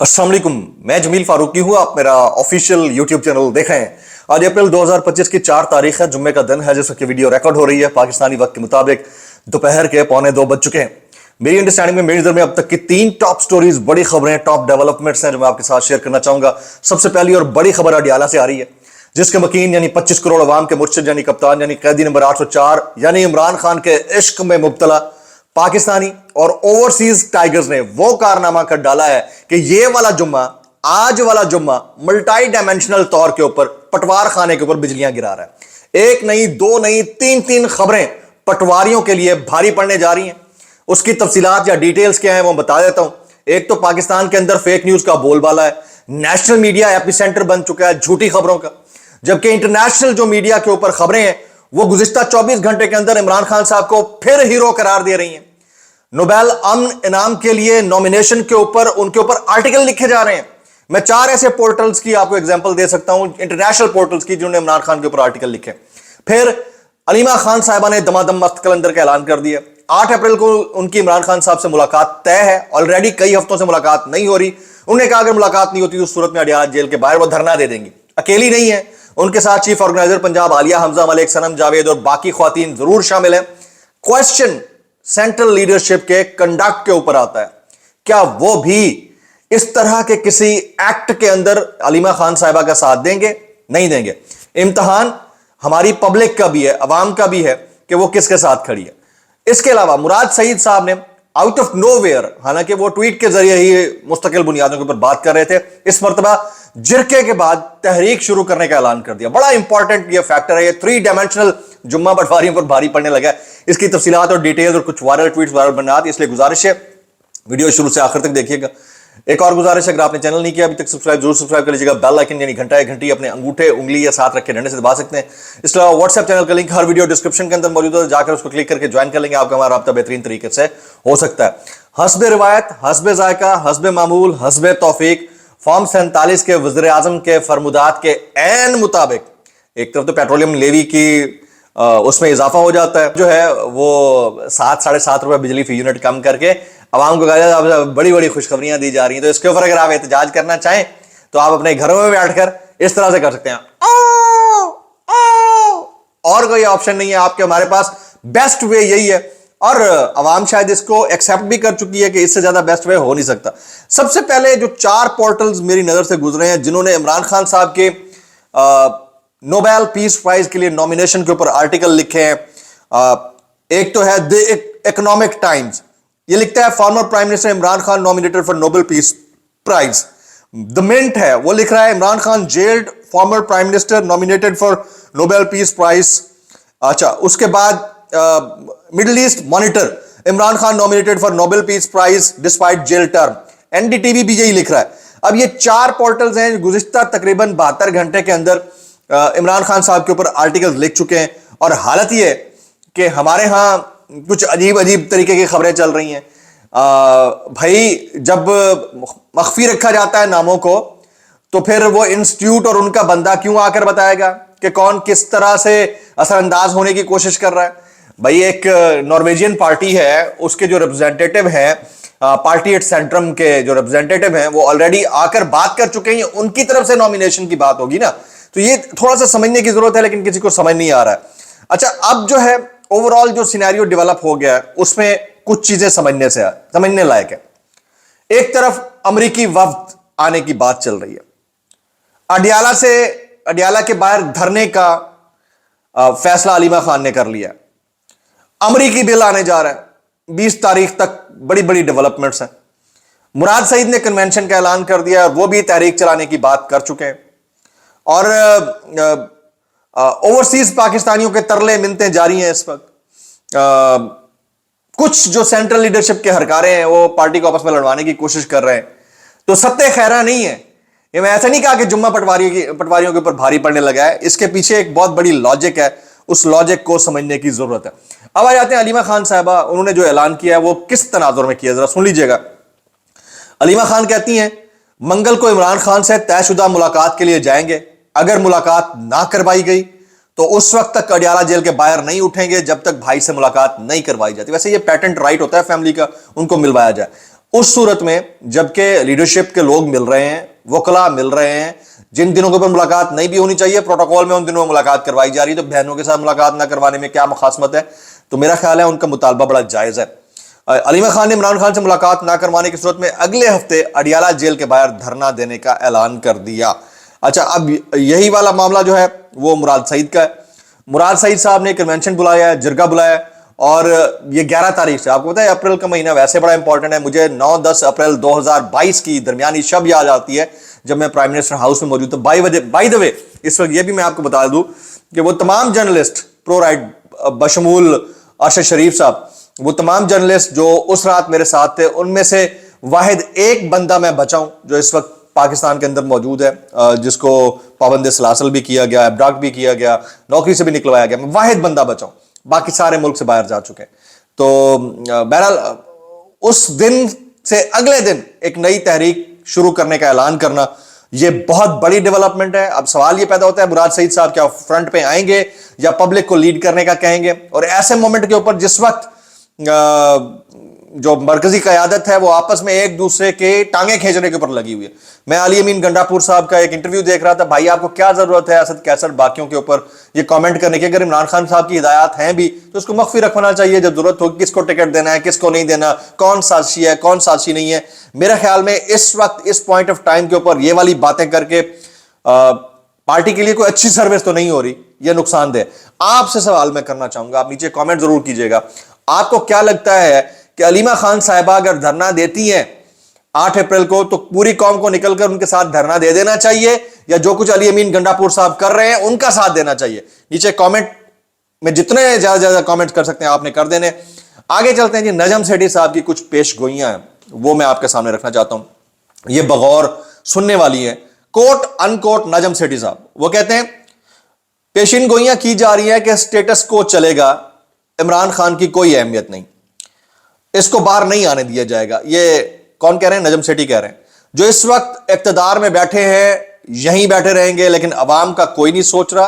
अस्सलाम वालेकुम, मैं जमील फारूकी हूँ। आप मेरा ऑफिशियल यूट्यूब चैनल देख रहे हैं। आज अप्रैल 2025 की 4 तारीख है, जुम्मे का दिन है, जिस वक्त वीडियो रिकॉर्ड हो रही है पाकिस्तानी वक्त के मुताबिक दोपहर के 1:45 बज चुके हैं। मेरी अंडरस्टैंडिंग में, मेरी नजर में अब तक की 3 टॉप स्टोरीज, बड़ी खबरें, टॉप डेवलपमेंट्स हैं जो मैं आपके साथ शेयर करना चाहूंगा। सबसे पहली और बड़ी खबर अडियाला से आ रही है, जिसके मकीन यानी 25 करोड़ अवाम के मुर्शिद यानी कप्तान यानी कैदी नंबर 804 यानी इमरान खान के इश्क में मुब्तला पाकिस्तानी और ओवरसीज टाइगर्स ने वो कारनामा कर डाला है कि ये वाला जुम्मा, आज वाला जुम्मा मल्टी डायमेंशनल तौर के ऊपर पटवार खाने के ऊपर बिजलियां गिरा रहा है। एक नहीं, दो नहीं, तीन खबरें पटवारियों के लिए भारी पड़ने जा रही हैं। उसकी तफसीलात या डिटेल्स क्या है वो बता देता हूं। एक तो पाकिस्तान के अंदर फेक न्यूज का बोलबाला है, नेशनल मीडिया एपिसेंटर बन चुका है झूठी खबरों का, जबकि इंटरनेशनल जो मीडिया के ऊपर खबरें हैं वो गुज़िश्ता 24 घंटे के अंदर इमरान खान साहब को फिर हीरो करार दे रही हैं। नोबेल अमन इनाम के लिए नॉमिनेशन के ऊपर उनके ऊपर आर्टिकल लिखे जा रहे हैं। मैं 4 ऐसे पोर्टल्स की आपको एग्जांपल दे सकता हूं, इंटरनेशनल पोर्टल्स की, जिन्होंने इमरान खान के ऊपर आर्टिकल लिखे। फिर अलीमा खान साहिबा ने दमादम मस्त कलंदर का ऐलान कर दिया। 8 अप्रैल को उनकी इमरान खान साहब से मुलाकात तय है। ऑलरेडी कई हफ्तों से मुलाकात नहीं हो रही। उन्होंने कहा अगर मुलाकात नहीं होती तो उस सूरत में अडियाला जेल के बाहर वो धरना दे देंगी। अकेली नहीं है, उनके साथ चीफ ऑर्गेनाइजर पंजाब आलिया हमजा, मलिक सनम जावेद और बाकी ख्वातीन जरूर शामिल हैं। क्वेश्चन सेंट्रल लीडरशिप के कंडक्ट के ऊपर आता है, क्या वो भी इस तरह के किसी एक्ट के अंदर अलीमा खान साहिबा का साथ देंगे? नहीं देंगे। इम्तिहान हमारी पब्लिक का भी है, अवाम का भी है कि वो किसके साथ खड़ी है। इसके अलावा मुराद सईद साहब ने आउट ऑफ नोवेयर, हालांकि वो ट्वीट के जरिए ही मुस्तकिल बुनियादों के ऊपर बात कर रहे थे, इस मरतबा जिरके के बाद तहरीक शुरू करने का ऐलान कर दिया। बड़ा इंपॉर्टेंट ये फैक्टर है। ये 3 डायमेंशनल जुम्मा पटवारियों पर भारी पड़ने लगा है। इसकी तफसीलात और डिटेल्स और कुछ वायरल ट्वीट्स, वायरल बनात, इसलिए गुजारिश है वीडियो शुरू से आखिर तक देखिएगा। एक और गुजारिश है, अगर आपने चैनल नहीं किया अभी तक सब्सक्राइब जरूर सब्सक्राइब कर लीजिएगा। बेल आइकन यानी घंटी अपने अंगूठे उंगली या साथ रख के डंडे से दबा सकते हैं। इसके अलावा व्हाट्सएप चैनल का लिंक हर वीडियो डिस्क्रिप्शन के अंदर मौजूद है, जाकर उसको क्लिक करके ज्वाइन कर लेंगे। आपका हमारा राब्ता बेहतरीन तरीके से हो सकता है। हस्बे रिवायत, हस्बे जायका, हस्बे मामूल, हस्बे तौफीक, फॉर्म 47 के वज़ीर आज़म के फरमुदात के ऐन मुताबिक एक तरफ तो पेट्रोलियम लेवी की उसमें इजाफा हो जाता है, जो है वो 7 साढ़े 7 रुपए बिजली फी यूनिट कम करके आवाम को कहा बड़ी बड़ी खुशखबरियां दी जा रही हैं। तो इसके ऊपर अगर आप एहतजाज करना चाहें तो आप अपने घरों में बैठकर इस तरह से कर सकते हैं। और कोई ऑप्शन नहीं है आपके, हमारे पास बेस्ट वे यही है। और अवाम शायद इसको एक्सेप्ट भी कर चुकी है कि इससे ज्यादा बेस्ट वे हो नहीं सकता। सबसे पहले जो 4 पोर्टल्स मेरी नजर से गुजरे हैं जिन्होंने इमरान खान साहब के नोबेल पीस प्राइज के लिए नॉमिनेशन के ऊपर आर्टिकल लिखे हैं, एक तो है द इकोनॉमिक टाइम्स। ये लिखता है former prime minister Imran Khan nominated for Nobel peace prize. The Mint है वो लिख रहा है Imran Khan jailed former prime minister nominated for Nobel peace prize. अच्छा, उसके बाद Middle East Monitor Imran Khan nominated for Nobel peace prize despite jail term. NDTV भी यही लिख रहा है। अब ये 4 पोर्टल्स हैं गुज़िश्ता तकरीबन 72 घंटे के अंदर इमरान खान साहब के ऊपर आर्टिकल्स लिख चुके हैं। और हालत ये कि हमारे यहां कुछ अजीब अजीब तरीके की खबरें चल रही हैं। भाई, जब मख्फी रखा जाता है नामों को तो फिर वो इंस्टीट्यूट और उनका बंदा क्यों आकर बताएगा कि कौन किस तरह से असरअंदाज होने की कोशिश कर रहा है। भाई, एक नॉर्वेजियन पार्टी है, उसके जो रिप्रेजेंटेटिव हैं, पार्टी एट सेंट्रम के जो रिप्रेजेंटेटिव हैं, वो ऑलरेडी आकर बात कर चुके हैं। उनकी तरफ से नॉमिनेशन की बात होगी ना, तो ये थोड़ा सा समझने की जरूरत है, लेकिन किसी को समझ नहीं आ रहा है। अच्छा, अब जो है ओवरऑल जो सिनेरियो डेवलप हो गया है उसमें कुछ चीजें समझने लायक है। एक तरफ अमेरिकी वफ्द आने की बात चल रही है। अडियाला के बाहर धरने का फैसला अलीमा खान ने कर लिया। अमेरिकी बिल आने जा रहा है 20 तारीख तक। बड़ी बड़ी डेवलपमेंट्स हैं। मुराद सईद ने कन्वेंशन का ऐलान कर दिया, वो भी तहरीक चलाने की बात कर चुके हैं। और ओवरसीज पाकिस्तानियों के तरले मिन्नतें जारी हैं इस वक्त। कुछ जो सेंट्रल लीडरशिप के हरकारे हैं वो पार्टी को आपस में लड़वाने की कोशिश कर रहे हैं। तो सत्य खैरा नहीं है। ये मैं ऐसा नहीं कहा कि जुम्मा पटवारियों के ऊपर भारी पड़ने लगा है। इसके पीछे एक बहुत बड़ी लॉजिक है, उस लॉजिक को समझने की जरूरत है। अब आ जाते हैं अलीमा खान साहबा। उन्होंने जो ऐलान किया है वो किस तनाजुर में किया, जरा सुन लीजिएगा। अलीमा खान कहती हैं मंगल को इमरान खान से तयशुदा मुलाकात के लिए जाएंगे। अगर मुलाकात ना करवाई गई तो उस वक्त तक अडियाला जेल के बाहर नहीं उठेंगे जब तक भाई से मुलाकात नहीं करवाई जाती। वैसे ये पेटेंट राइट होता है फैमिली का, उनको मिलवाया जाए। उस सूरत में जबकि लीडरशिप के लोग मिल रहे हैं, वकला मिल रहे हैं, जिन दिनों के ऊपर मुलाकात नहीं भी होनी चाहिए प्रोटोकॉल में उन दिनों में मुलाकात करवाई जा रही है, तो बहनों के साथ मुलाकात ना करवाने में क्या मुखासमत है? तो मेरा ख्याल है उनका मुतालबा बड़ा जायज है। अलीमा खान ने इमरान खान से मुलाकात ना करवाने की सूरत में अगले हफ्ते अडियाला जेल के बाहर धरना देने का ऐलान कर दिया। अच्छा, अब यही वाला मामला जो है वो मुराद सईद का है। मुराद सईद साहब ने कन्वेंशन बुलाया है, जिरगा बुलाया है, और ये 11 तारीख से, आपको पता है अप्रैल का महीना वैसे बड़ा इंपॉर्टेंट है। मुझे 9-10 अप्रैल 2022 की दरमियानी शब याद आती है जब मैं प्राइम मिनिस्टर हाउस में मौजूद था। बाय द वे, इस वक्त ये भी मैं आपको बता दूं कि वो तमाम जर्नलिस्ट प्रो राइट बशमूल अरशद शरीफ साहब, वो तमाम जर्नलिस्ट जो उस रात मेरे साथ थे, उनमें से वाहिद एक बंदा मैं बचा हूं जो इस वक्त पाकिस्तान के अंदर मौजूद है, जिसको पाबंद सलासल भी किया गया, एब्डाक भी किया गया, नौकरी से भी निकलवाया गया। मैं वाहिद बंदा बचा हूं, बाकी सारे मुल्क से बाहर जा चुके हैं। तो बहरहाल उस दिन से अगले दिन एक नई तहरीक शुरू करने का ऐलान करना, यह बहुत बड़ी डेवलपमेंट है। अब सवाल यह पैदा होता है मुराद सईद साहब क्या फ्रंट पे आएंगे या पब्लिक को लीड करने का कहेंगे? और ऐसे मोमेंट के ऊपर जिस वक्त जो मरकजी क़यादत है वो आपस में एक दूसरे के टांगे खींचने के ऊपर लगी हुई है। मैं अली अमीन गंडापुर साहब का एक इंटरव्यू देख रहा था, भाई आपको क्या जरूरत है असद कैसर बाकियों के ऊपर ये कमेंट करने की? अगर इमरान खान साहब की हिदायत हैं भी तो उसको मख्फी रखना चाहिए जब जरूरत हो, किसको टिकट देना है, किसको नहीं देना, कौन साजिशी है, कौन साजिशी नहीं है। मेरे ख्याल में इस वक्त इस पॉइंट ऑफ टाइम के ऊपर ये वाली बातें करके पार्टी के लिए कोई अच्छी सर्विस तो नहीं हो रही, यह नुकसानदेह। आपसे सवाल मैं करना चाहूंगा, आप नीचे कमेंट जरूर कीजिएगा, आपको क्या लगता है कि अलीमा खान साहिबा अगर धरना देती हैं 8 अप्रैल को तो पूरी कौम को निकलकर उनके साथ धरना दे देना चाहिए, या जो कुछ अली अमीन गंडापुर साहब कर रहे हैं उनका साथ देना चाहिए? नीचे कमेंट में जितने ज्यादा कमेंट कर सकते हैं आपने कर देने। आगे चलते हैं जी, नजम सेठी साहब की कुछ पेश गोइयां हैं वो मैं आपके सामने रखना चाहता हूं, ये बगौर सुनने वाली है। कोट अनकोट नजम सेठी साहब वो कहते हैं पेशिन गोइयां की जा रही है कि स्टेटस को चलेगा, इमरान खान की कोई अहमियत नहीं, इसको बाहर नहीं आने दिया जाएगा। ये कौन कह रहे हैं? नजम सेठी कह रहे हैं, जो इस वक्त इक्तदार में बैठे हैं यहीं बैठे रहेंगे, लेकिन अवाम का कोई नहीं सोच रहा।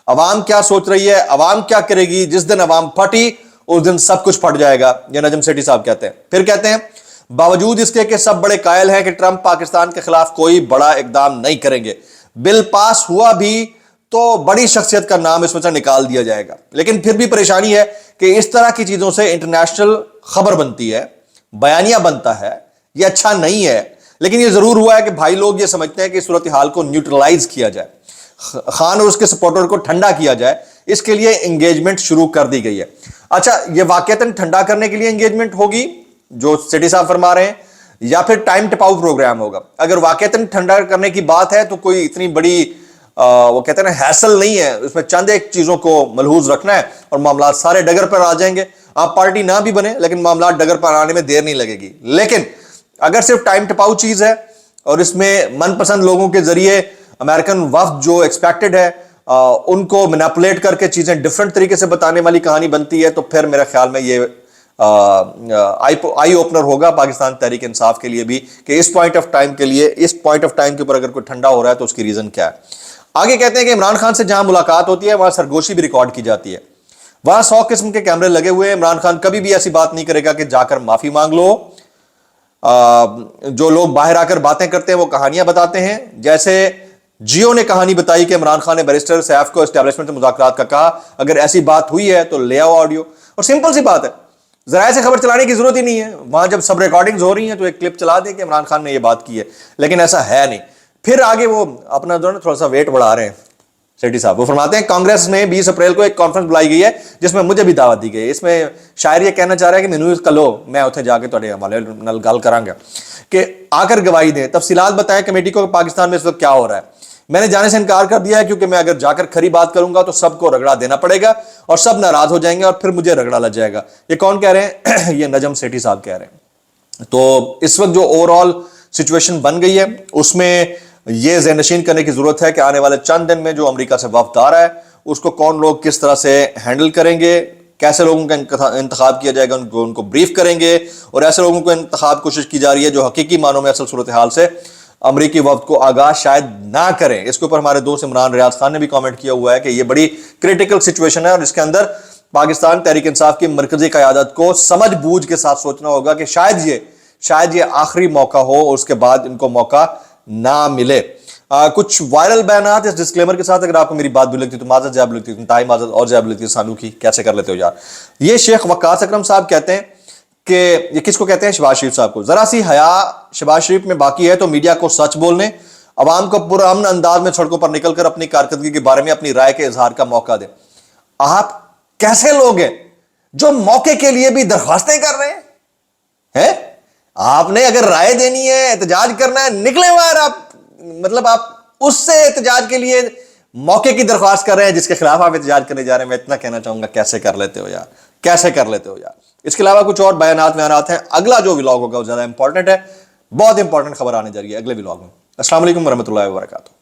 अवाम क्या सोच रही है, अवाम क्या करेगी? जिस दिन अवाम फटी उस दिन सब कुछ फट जाएगा, ये नजम सेठी साहब कहते हैं। फिर कहते हैं बावजूद इसके कि सब बड़े कायल हैं कि ट्रंप पाकिस्तान के खिलाफ कोई बड़ा इकदाम नहीं करेंगे, बिल पास हुआ भी तो बड़ी शख्सियत का नाम इसमें से निकाल दिया जाएगा। लेकिन फिर भी परेशानी है कि इस तरह की चीजों से इंटरनेशनल खबर बनती है, बयानिया बनता है, यह अच्छा नहीं है। लेकिन यह जरूर हुआ है कि भाई लोग ये समझते हैं कि सूरत हाल को न्यूट्रलाइज किया जाए, खान और उसके सपोर्टर को ठंडा किया जाए, इसके लिए एंगेजमेंट शुरू कर दी गई है। अच्छा, यह वाकईतन ठंडा करने के लिए एंगेजमेंट होगी जो सेठी साहब फरमा रहे हैं, या फिर टाइम टिपाउ प्रोग्राम होगा? अगर वाकईतन ठंडा करने की बात है तो कोई इतनी बड़ी वो कहते हैं ना हैसल नहीं है, उसमें चंद एक चीजों को मलहूज रखना है और मामला सारे डगर पर आ जाएंगे। आप पार्टी ना भी बने लेकिन मामला डगर पर आने में देर नहीं लगेगी। लेकिन अगर सिर्फ टाइम टिपाऊ चीज है और इसमें मनपसंद लोगों के जरिए अमेरिकन वफ्द जो एक्सपेक्टेड है उनको मैनिपुलेट करके चीजें डिफरेंट तरीके से बताने वाली कहानी बनती है, तो फिर मेरे ख्याल में ये आई ओपनर होगा पाकिस्तान तहरीक इंसाफ के लिए भी कि इस पॉइंट ऑफ टाइम के ऊपर अगर कोई ठंडा हो रहा है तो उसकी रीजन क्या है। आगे कहते हैं कि इमरान खान से जहां मुलाकात होती है वहां सरगोशी भी रिकॉर्ड की जाती है, वहां 100 किस्म के कैमरे लगे हुए हैं। इमरान खान कभी भी ऐसी बात नहीं करेगा कि जाकर माफी मांग लो। जो लोग बाहर आकर बातें करते हैं वो कहानियां बताते हैं, जैसे जियो ने कहानी बताई कि इमरान खान ने बैरिस्टर सैफ को एस्टेब्लिशमेंट से मुज़ाकरात का कहा, अगर ऐसी बात हुई है तो ले आओ ऑडियो। और सिंपल सी बात है, जराए से खबर चलाने की जरूरत ही नहीं है, वहां जब सब रिकॉर्डिंग्स हो रही हैं तो एक क्लिप चला दे कि इमरान खान ने यह बात की है, लेकिन ऐसा है नहीं। फिर आगे वो अपना जो है थोड़ा सा वेट बढ़ा रहे हैं सेठी साहब। वो फरमाते हैं कांग्रेस में 20 अप्रैल को एक कॉन्फ्रेंस बुलाई गई है जिसमें मुझे भी दावत दी गई है। इसमें शायर ये कहना चाह रहा है कि मैनू कलो मैं उत्थे जाके तुहाडे हवाले नाल गल करांगा कि आकर गवाही दें, तफसीलात बताएं कमेटी को पाकिस्तान में इस वक्त क्या हो रहा है। मैंने जाने से इनकार कर दिया है क्योंकि मैं अगर जाकर खरी बात करूंगा तो सबको रगड़ा देना पड़ेगा और सब नाराज हो जाएंगे और फिर मुझे रगड़ा लग जाएगा। ये कौन कह रहे हैं? ये नजम सेठी साहब कह रहे हैं। तो इस वक्त जो ओवरऑल सिचुएशन बन गई है उसमें यह ज़हनशीन करने की जरूरत है कि आने वाले चंद दिन में जो अमेरिका से वफ्द आ रहा है उसको कौन लोग किस तरह से हैंडल करेंगे, कैसे लोगों का इंतखाब किया जाएगा, उनको ब्रीफ करेंगे और ऐसे लोगों को इंतखाब कोशिश की जा रही है जो हकीकी मानों में असल सूरत हाल से अमरीकी वफ्द को आगाह शायद ना करें। इसके ऊपर हमारे दोस्त इमरान रियाज खान ने भी कमेंट किया हुआ है कि यह बड़ी क्रिटिकल सिचुएशन है और इसके अंदर पाकिस्तान तहरीक इंसाफ की मरकजी क़यादत को समझ बूझ के साथ सोचना होगा कि शायद ये شاید یہ آخری موقع ہو اور اس کے بعد ان کو موقع نہ ملے. کچھ وائرل بیانات اس ڈسکلیمر کے ساتھ. اگر آپ کو میری بات بھی لگتی تو معذرت، جاب لگتی تو تائی معذرت، اور جاب لگتی ہے سانو کی، کیسے کر لیتے ہو یار. یہ شیخ وقاص اکرم صاحب کہتے ہیں کہ یہ کس کو کہتے ہیں؟ شہباز شریف صاحب کو. ذرا سی حیا شہباز شریف میں باقی ہے تو میڈیا کو سچ بولنے، عوام کو پرامن انداز میں سڑکوں پر نکل کر اپنی کارکردگی کے بارے میں اپنی رائے کے اظہار کا موقع دیں. آپ کیسے لوگ ہیں جو موقع کے لیے بھی درخواستیں کر رہے ہیں؟ آپ نے اگر رائے دینی ہے، احتجاج کرنا ہے، نکلے باہر. آپ مطلب آپ اس سے احتجاج کے لیے موقع کی درخواست کر رہے ہیں جس کے خلاف آپ احتجاج کرنے جا رہے ہیں. میں اتنا کہنا چاہوں گا، کیسے کر لیتے ہو یار، کیسے کر لیتے ہو یار. اس کے علاوہ کچھ اور بیانات ہیں. اگلا جو ولاگ ہوگا وہ زیادہ امپورٹنٹ ہے، بہت امپورٹنٹ خبر آنے جا رہی ہے اگلے ولاگ میں. السلام علیکم ورحمۃ اللہ وبرکاتہ.